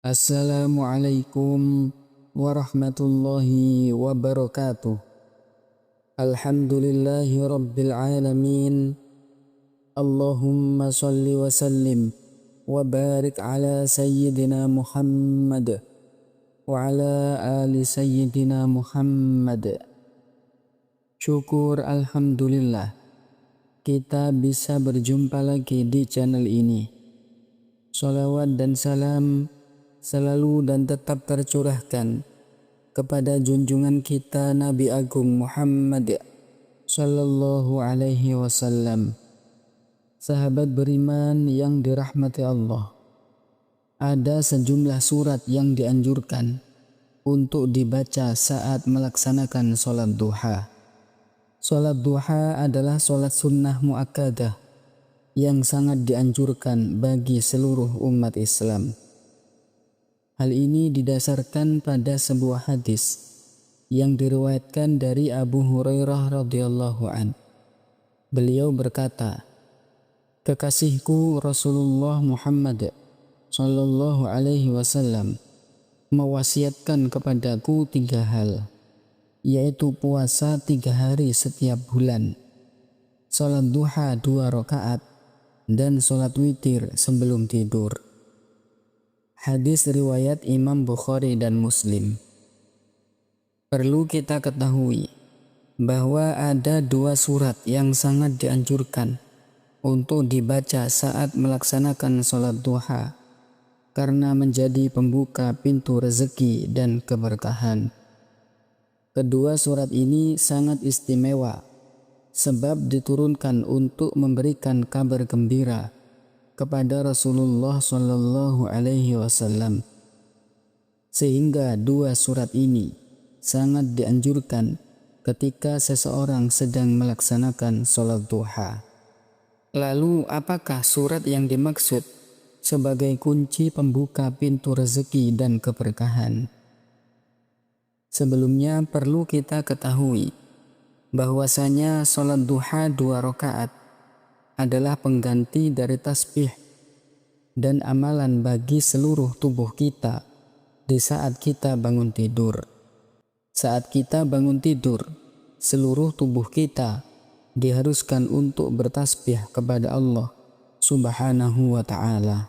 Assalamualaikum warahmatullahi wabarakatuh. Alhamdulillahi rabbil alamin. Allahumma salli wa sallim wa barik ala sayyidina Muhammad wa ala ali sayyidina Muhammad. Syukur alhamdulillah kita bisa berjumpa lagi di channel ini. Sholawat dan salam selalu dan tetap tercurahkan kepada junjungan kita Nabi Agung Muhammad sallallahu alaihi wasallam. Sahabat beriman yang dirahmati Allah, ada sejumlah surat yang dianjurkan untuk dibaca saat melaksanakan sholat duha. Sholat duha adalah sholat sunnah muakkadah yang sangat dianjurkan bagi seluruh umat Islam. Hal ini didasarkan pada sebuah hadis yang diriwayatkan dari Abu Hurairah radhiyallahu an. Beliau berkata, "Kekasihku Rasulullah Muhammad sallallahu alaihi wasallam mewasiatkan kepadaku 3 hal, yaitu puasa 3 hari setiap bulan, salat duha 2 rakaat, dan salat witir sebelum tidur." Hadis riwayat Imam Bukhari dan Muslim. Perlu kita ketahui bahwa ada 2 surat yang sangat dianjurkan untuk dibaca saat melaksanakan sholat duha karena menjadi pembuka pintu rezeki dan keberkahan. Kedua surat ini sangat istimewa sebab diturunkan untuk memberikan kabar gembira kepada Rasulullah Shallallahu Alaihi Wasallam, sehingga 2 surat ini sangat dianjurkan ketika seseorang sedang melaksanakan sholat duha. Lalu apakah surat yang dimaksud sebagai kunci pembuka pintu rezeki dan keberkahan? Sebelumnya perlu kita ketahui bahwasanya sholat duha 2 rakaat adalah pengganti dari tasbih dan amalan bagi seluruh tubuh kita di saat kita bangun tidur. Saat kita bangun tidur, seluruh tubuh kita diharuskan untuk bertasbih kepada Allah Subhanahu wa ta'ala.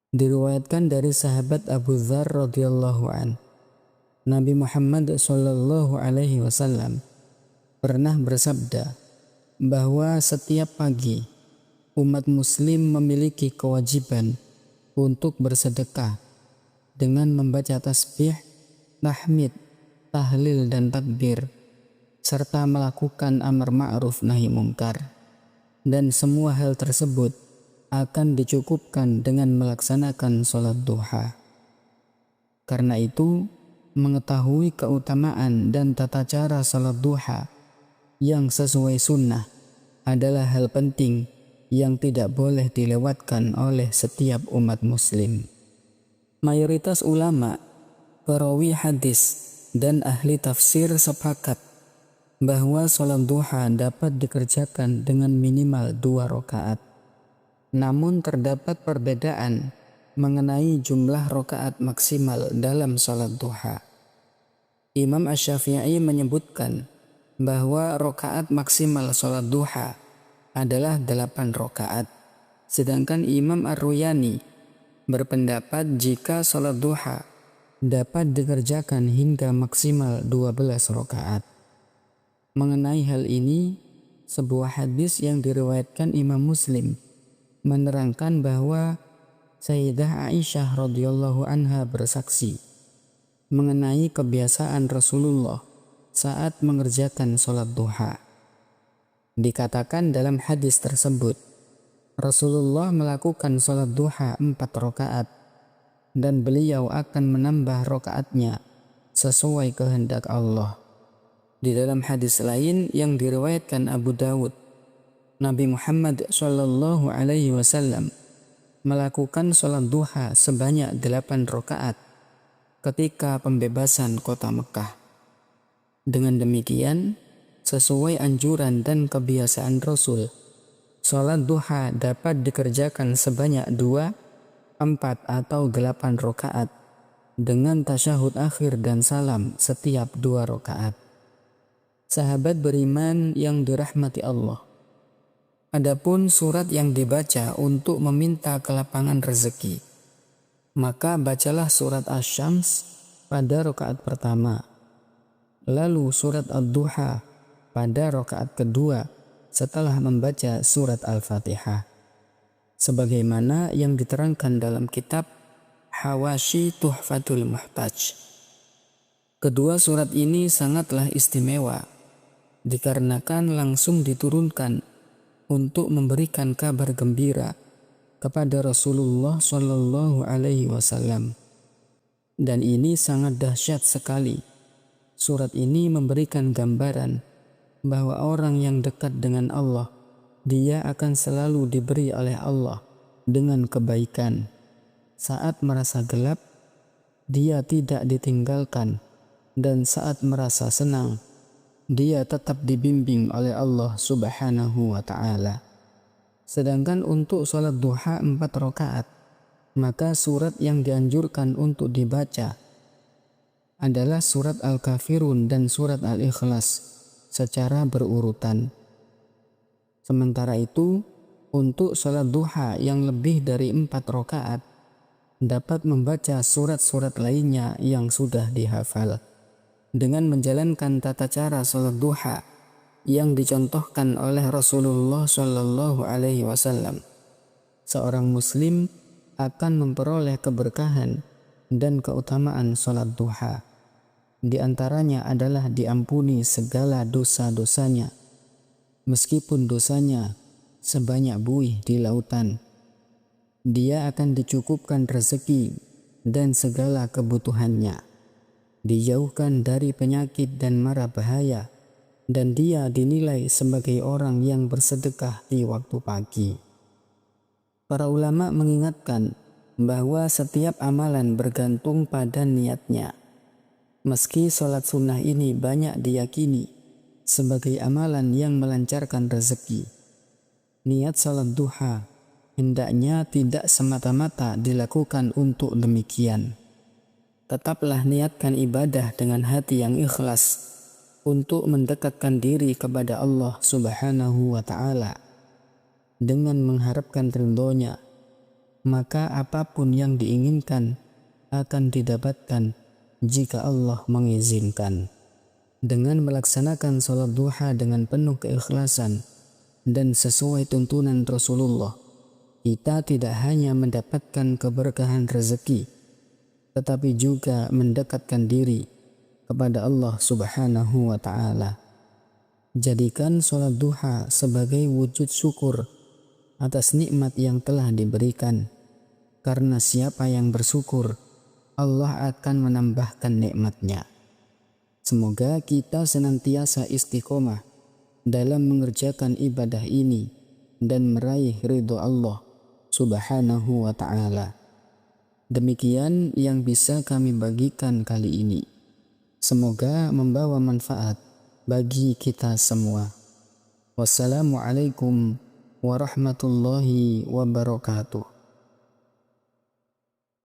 Diriwayatkan dari sahabat Abu Dzar radhiyallahu an, Nabi Muhammad sallallahu alaihi wasallam pernah bersabda bahwa setiap pagi umat muslim memiliki kewajiban untuk bersedekah dengan membaca tasbih, tahmid, tahlil dan takbir, serta melakukan amar ma'ruf nahi mungkar. Dan semua hal tersebut akan dicukupkan dengan melaksanakan sholat duha. Karena itu, mengetahui keutamaan dan tata cara sholat duha yang sesuai sunnah adalah hal penting yang tidak boleh dilewatkan oleh setiap umat muslim. Mayoritas ulama, perawi hadis, dan ahli tafsir sepakat bahwa sholat duha dapat dikerjakan dengan minimal 2 rakaat. Namun terdapat perbedaan mengenai jumlah rakaat maksimal dalam sholat duha. Imam Asy-Syafi'i menyebutkan bahwa rakaat maksimal sholat duha adalah 8 rakaat. Sedangkan Imam Ar-Ruyani berpendapat jika sholat duha dapat dikerjakan hingga maksimal 12 rakaat. Mengenai hal ini, sebuah hadis yang diriwayatkan Imam Muslim menerangkan bahwa Sayyidah Aisyah radhiyallahu anha bersaksi mengenai kebiasaan Rasulullah saat mengerjakan sholat duha. Dikatakan dalam hadis tersebut, Rasulullah melakukan sholat duha 4 rakaat dan beliau akan menambah rakaatnya sesuai kehendak Allah. Di dalam hadis lain yang diriwayatkan Abu Dawud, Nabi Muhammad sallallahu alaihi wasallam melakukan sholat duha sebanyak 8 rakaat ketika pembebasan kota Mekah. Dengan demikian, sesuai anjuran dan kebiasaan Rasul, sholat duha dapat dikerjakan sebanyak 2 4 atau 8 rakaat dengan tasyahud akhir dan salam setiap 2 rakaat. Sahabat beriman yang dirahmati Allah, adapun surat yang dibaca untuk meminta kelapangan rezeki, maka bacalah surat Asy-Syams pada rakaat pertama, lalu surat Ad-Duha pada rakaat kedua setelah membaca surat Al-Fatihah, sebagaimana yang diterangkan dalam kitab Hawashi Tuhfatul Muhtaj. Kedua surat ini sangatlah istimewa dikarenakan langsung diturunkan untuk memberikan kabar gembira kepada Rasulullah Shallallahu Alaihi Wasallam, dan ini sangat dahsyat sekali. Surat ini memberikan gambaran bahwa orang yang dekat dengan Allah, dia akan selalu diberi oleh Allah dengan kebaikan. Saat merasa gelap, dia tidak ditinggalkan, dan saat merasa senang, dia tetap dibimbing oleh Allah Subhanahu wa Ta'ala. Sedangkan untuk sholat duha 4 rakaat, maka surat yang dianjurkan untuk dibaca adalah surat Al-Kafirun dan surat Al-Ikhlas secara berurutan. Sementara itu, untuk sholat duha yang lebih dari 4 rakaat, dapat membaca surat-surat lainnya yang sudah dihafal dengan menjalankan tata cara sholat duha yang dicontohkan oleh Rasulullah Shallallahu Alaihi Wasallam. Seorang muslim akan memperoleh keberkahan dan keutamaan sholat duha. Di antaranya adalah diampuni segala dosa-dosanya, meskipun dosanya sebanyak buih di lautan. Dia akan dicukupkan rezeki dan segala kebutuhannya, dijauhkan dari penyakit dan mara bahaya, dan dia dinilai sebagai orang yang bersedekah di waktu pagi. Para ulama mengingatkan bahwa setiap amalan bergantung pada niatnya. Meski sholat sunnah ini banyak diyakini sebagai amalan yang melancarkan rezeki, niat sholat duha hendaknya tidak semata-mata dilakukan untuk demikian. Tetaplah niatkan ibadah dengan hati yang ikhlas untuk mendekatkan diri kepada Allah Subhanahu wa Ta'ala dengan mengharapkan ridhonya, maka apapun yang diinginkan akan didapatkan jika Allah mengizinkan. Dengan melaksanakan sholat duha dengan penuh keikhlasan dan sesuai tuntunan Rasulullah, kita tidak hanya mendapatkan keberkahan rezeki, tetapi juga mendekatkan diri kepada Allah Subhanahu wa Ta'ala. Jadikan sholat duha sebagai wujud syukur atas nikmat yang telah diberikan, karena siapa yang bersyukur, Allah akan menambahkan nikmatnya. Semoga kita senantiasa istiqomah dalam mengerjakan ibadah ini dan meraih ridho Allah Subhanahu wa Ta'ala. Demikian yang bisa kami bagikan kali ini. Semoga membawa manfaat bagi kita semua. Wassalamualaikum warahmatullahi wabarakatuh.